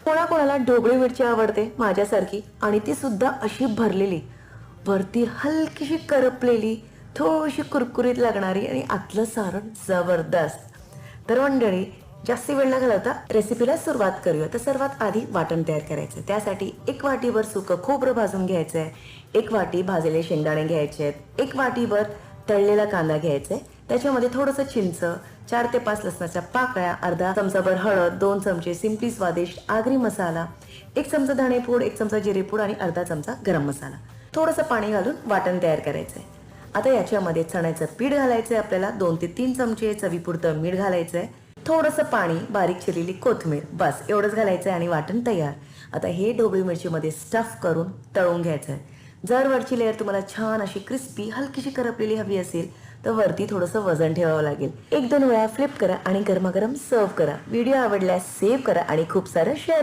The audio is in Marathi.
कोणाकोणाला ढोबळी मिरची आवडते माझ्यासारखी, आणि ती सुद्धा अशी भरलेली, वरती हलकीशी करपलेली, थोडीशी कुरकुरीत लागणारी आणि आतलं सारण जबरदस्त. तर मंडळी, जास्ती वेळ न घालवता रेसिपीला सुरुवात करूया. तर सर्वात आधी वाटण तयार करायचं. त्यासाठी 1 वाटीभर सुकं खोबरं भाजून घ्यायचं आहे, 1 वाटी भाजलेले शेंगदाणे घ्यायचे आहेत, 1 वाटीभर तळलेला कांदा घ्यायचा आहे, त्याच्यामध्ये थोडंसं चिंच, 4 ते 5 लसणाच्या पाकळ्या, अर्धा चमचाभर हळद, 2 चमचे सिम्पली स्वादिष्ट आगरी मसाला, 1 चमचा धणेपूड, 1 चमचा जिरेपूड आणि अर्धा चमचा गरम मसाला, थोडंसं पाणी घालून वाटण तयार करायचं आहे. आता याच्यामध्ये चण्याचं पीठ घालायचं आहे आपल्याला, 2 ते 3 चमचे, चवीपुरतं मीठ घालायचं आहे, थोडंसं पाणी, बारीक चिरलेली कोथिंबीर, बस एवढंच घालायचं आहे आणि वाटण तयार. आता हे ढोबळी मिरचीमध्ये स्टफ करून तळून घ्यायचं आहे. जर वरची लेअर तुम्हाला छान अशी क्रिस्पी, हलकीशी करपलेली हवी असेल तर वरती थोडंसं वजन ठेवावं लागेल. 1-2 वेळा फ्लिप करा आणि गरमागरम सर्व करा. व्हिडिओ आवडल्यास सेव्ह करा आणि खूप सारं शेअर